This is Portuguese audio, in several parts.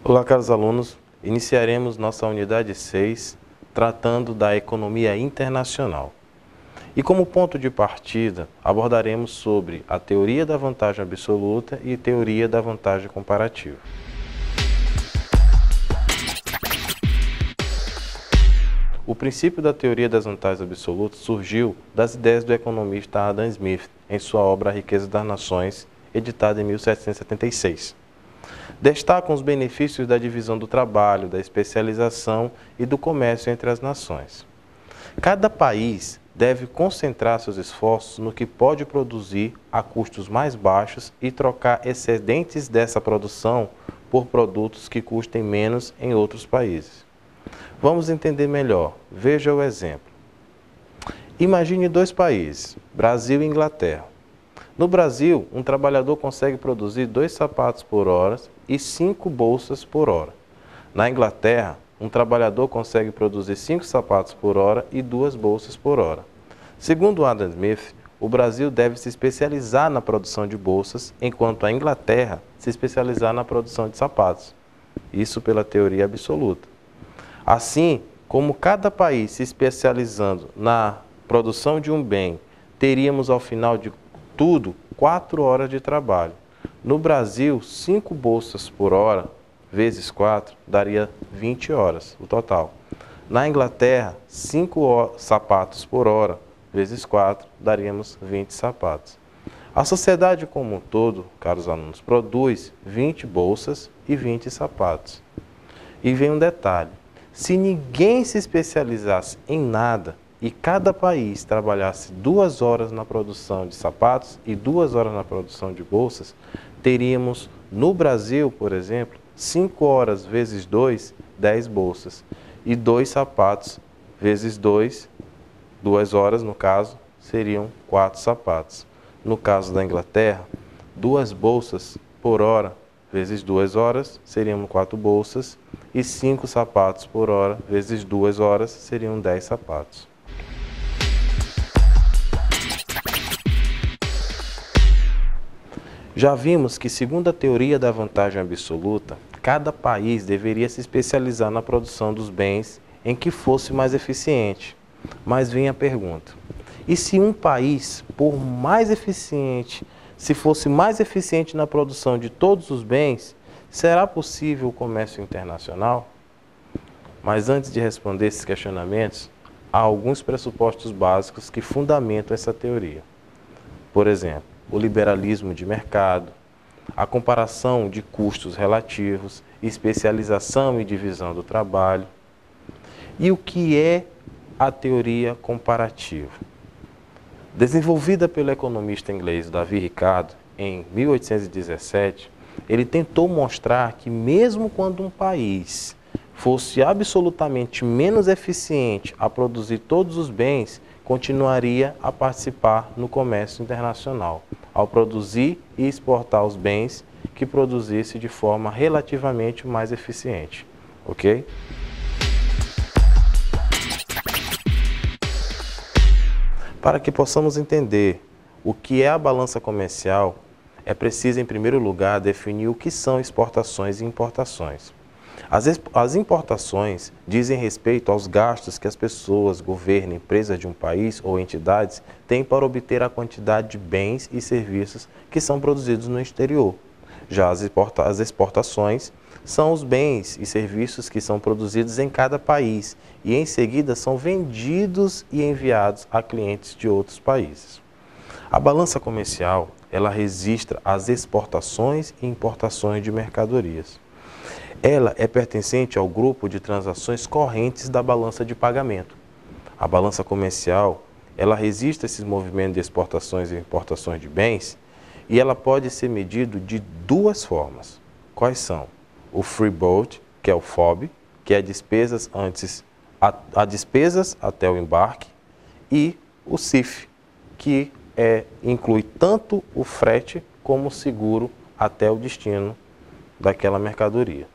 Olá, caros alunos. Iniciaremos nossa unidade 6, tratando da economia internacional. E como ponto de partida, abordaremos sobre a teoria da vantagem absoluta e teoria da vantagem comparativa. O princípio da teoria das vantagens absolutas surgiu das ideias do economista Adam Smith, em sua obra A Riqueza das Nações, editada em 1776. Destacam os benefícios da divisão do trabalho, da especialização e do comércio entre as nações. Cada país deve concentrar seus esforços no que pode produzir a custos mais baixos e trocar excedentes dessa produção por produtos que custem menos em outros países. Vamos entender melhor. Veja o exemplo. Imagine dois países, Brasil e Inglaterra. No Brasil, um trabalhador consegue produzir 2 sapatos por hora e 5 bolsas por hora. Na Inglaterra, um trabalhador consegue produzir 5 sapatos por hora e 2 bolsas por hora. Segundo Adam Smith, o Brasil deve se especializar na produção de bolsas, enquanto a Inglaterra se especializar na produção de sapatos. Isso pela teoria absoluta. Assim, como cada país se especializando na produção de um bem, teríamos ao final de tudo 4 horas de trabalho. No Brasil, 5 bolsas por hora, vezes 4, daria 20 horas, o total. Na Inglaterra, 5 sapatos por hora, vezes 4, daríamos 20 sapatos. A sociedade como um todo, caros alunos, produz 20 bolsas e 20 sapatos. E vem um detalhe. Se ninguém se especializasse em nada e cada país trabalhasse 2 horas na produção de sapatos e 2 horas na produção de bolsas, teríamos no Brasil, por exemplo, 5 horas vezes 2, 10 bolsas. E 2 sapatos vezes 2, 2 horas no caso, seriam 4 sapatos. No caso da Inglaterra, 2 bolsas por hora vezes 2 horas seriam 4 bolsas. E 5 sapatos por hora, vezes 2 horas, seriam 10 sapatos. Já vimos que, segundo a teoria da vantagem absoluta, cada país deveria se especializar na produção dos bens em que fosse mais eficiente. Mas vem a pergunta: e se um país, por mais eficiente, se fosse mais eficiente na produção de todos os bens, será possível o comércio internacional? Mas antes de responder esses questionamentos, há alguns pressupostos básicos que fundamentam essa teoria. Por exemplo, o liberalismo de mercado, a comparação de custos relativos, especialização e divisão do trabalho. E o que é a teoria comparativa? Desenvolvida pelo economista inglês Davi Ricardo em 1817, ele tentou mostrar que mesmo quando um país fosse absolutamente menos eficiente a produzir todos os bens, continuaria a participar no comércio internacional, ao produzir e exportar os bens que produzisse de forma relativamente mais eficiente. Ok? Para que possamos entender o que é a balança comercial, é preciso, em primeiro lugar, definir o que são exportações e importações. As importações dizem respeito aos gastos que as pessoas, governo, empresas de um país ou entidades têm para obter a quantidade de bens e serviços que são produzidos no exterior. Já as exportações são os bens e serviços que são produzidos em cada país e, em seguida, são vendidos e enviados a clientes de outros países. A balança comercial, ela registra as exportações e importações de mercadorias. Ela é pertencente ao grupo de transações correntes da balança de pagamento. A balança comercial, ela registra esses movimentos de exportações e importações de bens e ela pode ser medida de 2 formas. Quais são? O freeboard, que é o FOB, que é despesas até o embarque, e o CIF, que inclui tanto o frete como o seguro até o destino daquela mercadoria.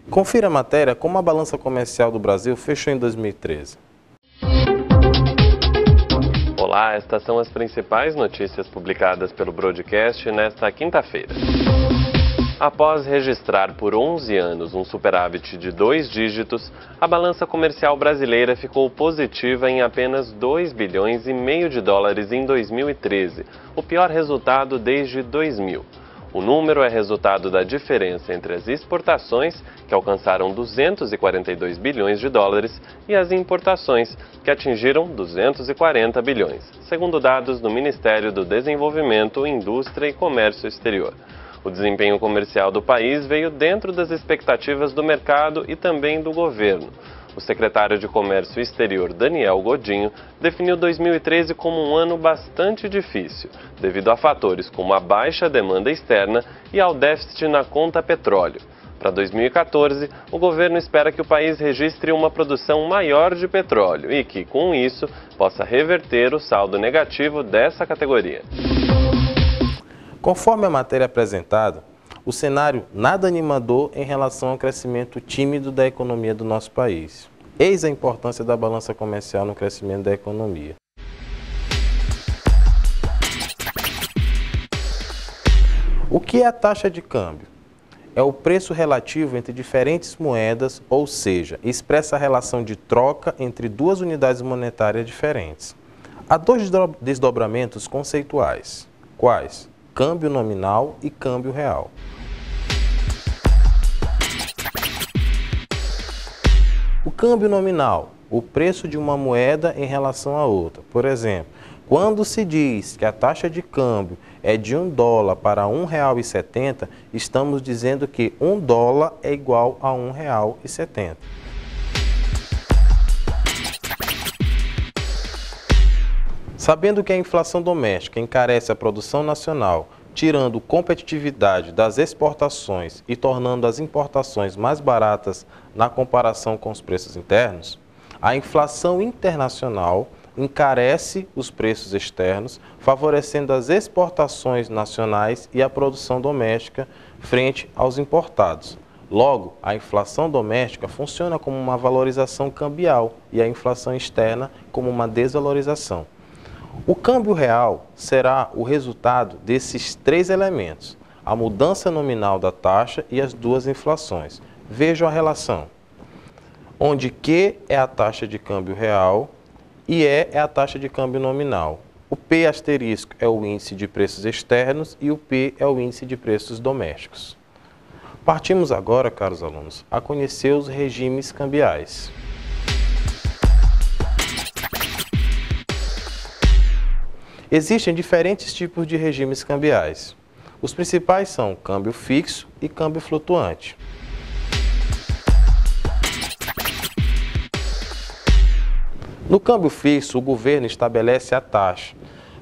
Confira a matéria como a balança comercial do Brasil fechou em 2013. Olá, estas são as principais notícias publicadas pelo Broadcast nesta quinta-feira. Após registrar por 11 anos um superávit de 2 dígitos, a balança comercial brasileira ficou positiva em apenas 2 bilhões e meio de dólares em 2013, o pior resultado desde 2000. O número é resultado da diferença entre as exportações, que alcançaram 242 bilhões de dólares, e as importações, que atingiram 240 bilhões, segundo dados do Ministério do Desenvolvimento, Indústria e Comércio Exterior. O desempenho comercial do país veio dentro das expectativas do mercado e também do governo. O secretário de Comércio Exterior, Daniel Godinho, definiu 2013 como um ano bastante difícil, devido a fatores como a baixa demanda externa e ao déficit na conta petróleo. Para 2014, o governo espera que o país registre uma produção maior de petróleo e que, com isso, possa reverter o saldo negativo dessa categoria. Conforme a matéria apresentada, o cenário nada animador em relação ao crescimento tímido da economia do nosso país. Eis a importância da balança comercial no crescimento da economia. O que é a taxa de câmbio? É o preço relativo entre diferentes moedas, ou seja, expressa a relação de troca entre duas unidades monetárias diferentes. Há dois desdobramentos conceituais. Quais? Câmbio nominal e câmbio real. O câmbio nominal, o preço de uma moeda em relação à outra. Por exemplo, quando se diz que a taxa de câmbio é de $1 para R$ 1,70, estamos dizendo que $1 é igual a R$ 1,70. Sabendo que a inflação doméstica encarece a produção nacional, tirando competitividade das exportações e tornando as importações mais baratas na comparação com os preços internos, a inflação internacional encarece os preços externos, favorecendo as exportações nacionais e a produção doméstica frente aos importados. Logo, a inflação doméstica funciona como uma valorização cambial e a inflação externa como uma desvalorização. O câmbio real será o resultado desses três elementos, a mudança nominal da taxa e as duas inflações. Vejam a relação, onde Q é a taxa de câmbio real e E é a taxa de câmbio nominal. O P asterisco é o índice de preços externos e o P é o índice de preços domésticos. Partimos agora, caros alunos, a conhecer os regimes cambiais. Existem diferentes tipos de regimes cambiais. Os principais são câmbio fixo e câmbio flutuante. No câmbio fixo, o governo estabelece a taxa.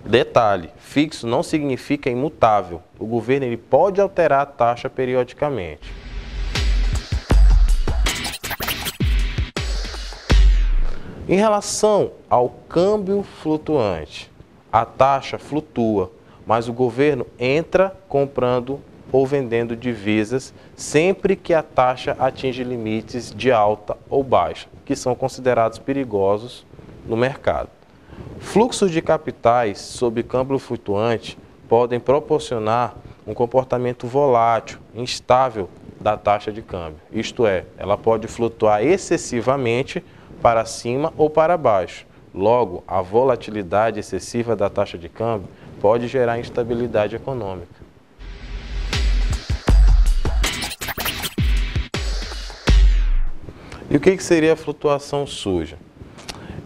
Detalhe, fixo não significa imutável. O governo pode alterar a taxa periodicamente. Em relação ao câmbio flutuante, a taxa flutua, mas o governo entra comprando ou vendendo divisas sempre que a taxa atinge limites de alta ou baixa, que são considerados perigosos no mercado. Fluxos de capitais sob câmbio flutuante podem proporcionar um comportamento volátil, instável da taxa de câmbio. Isto é, ela pode flutuar excessivamente para cima ou para baixo. Logo, a volatilidade excessiva da taxa de câmbio pode gerar instabilidade econômica. E o que seria a flutuação suja?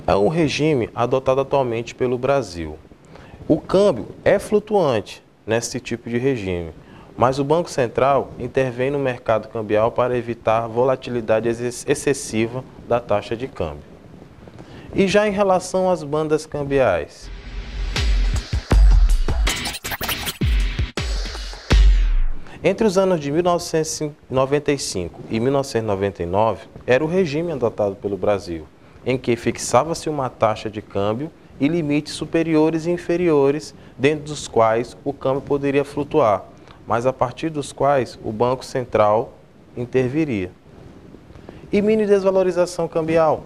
É um regime adotado atualmente pelo Brasil. O câmbio é flutuante nesse tipo de regime, mas o Banco Central intervém no mercado cambial para evitar volatilidade excessiva da taxa de câmbio. E já em relação às bandas cambiais? Entre os anos de 1995 e 1999, era o regime adotado pelo Brasil, em que fixava-se uma taxa de câmbio e limites superiores e inferiores, dentro dos quais o câmbio poderia flutuar, mas a partir dos quais o Banco Central interviria. E mini desvalorização cambial?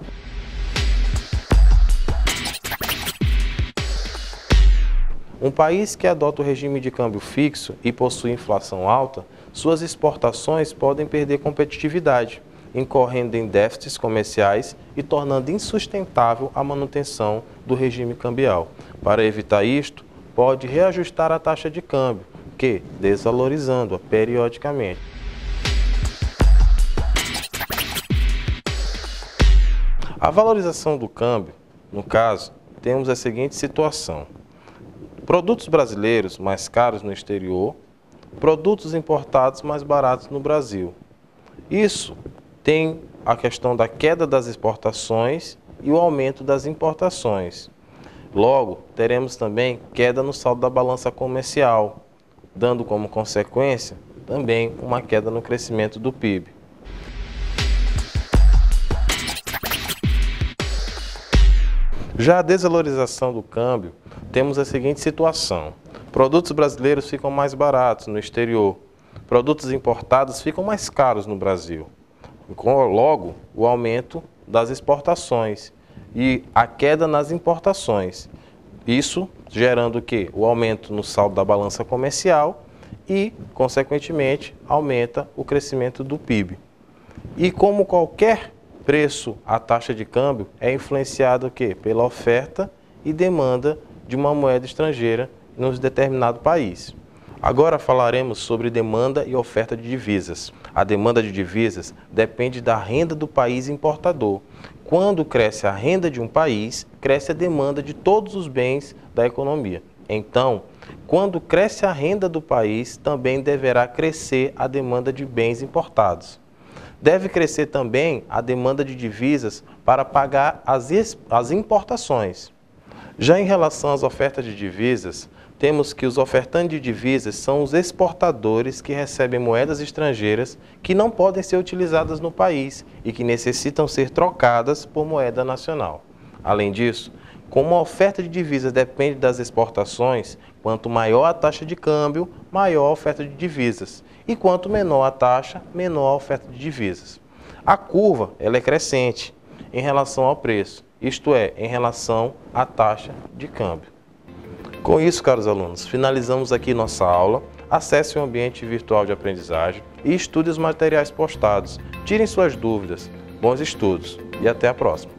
Um país que adota o regime de câmbio fixo e possui inflação alta, suas exportações podem perder competitividade, incorrendo em déficits comerciais e tornando insustentável a manutenção do regime cambial. Para evitar isto, pode reajustar a taxa de câmbio, que desvalorizando-a periodicamente. A valorização do câmbio, no caso, temos a seguinte situação: produtos brasileiros mais caros no exterior, produtos importados mais baratos no Brasil. Isso tem a questão da queda das exportações e o aumento das importações. Logo, teremos também queda no saldo da balança comercial, dando como consequência também uma queda no crescimento do PIB. Já a desvalorização do câmbio, temos a seguinte situação: produtos brasileiros ficam mais baratos no exterior, produtos importados ficam mais caros no Brasil. Logo, o aumento das exportações e a queda nas importações. Isso gerando o quê? O aumento no saldo da balança comercial e, consequentemente, aumenta o crescimento do PIB. E como qualquer preço, a taxa de câmbio é influenciada o quê? Pela oferta e demanda de uma moeda estrangeira em um determinado país. Agora falaremos sobre demanda e oferta de divisas. A demanda de divisas depende da renda do país importador. Quando cresce a renda de um país, cresce a demanda de todos os bens da economia. Então, quando cresce a renda do país, também deverá crescer a demanda de bens importados. Deve crescer também a demanda de divisas para pagar as importações. Já em relação às ofertas de divisas, temos que os ofertantes de divisas são os exportadores que recebem moedas estrangeiras que não podem ser utilizadas no país e que necessitam ser trocadas por moeda nacional. Além disso, como a oferta de divisas depende das exportações, quanto maior a taxa de câmbio, maior a oferta de divisas. E quanto menor a taxa, menor a oferta de divisas. A curva ela é crescente em relação ao preço, isto é, em relação à taxa de câmbio. Com isso, caros alunos, finalizamos aqui nossa aula. Acesse o ambiente virtual de aprendizagem e estude os materiais postados. Tirem suas dúvidas. Bons estudos e até a próxima.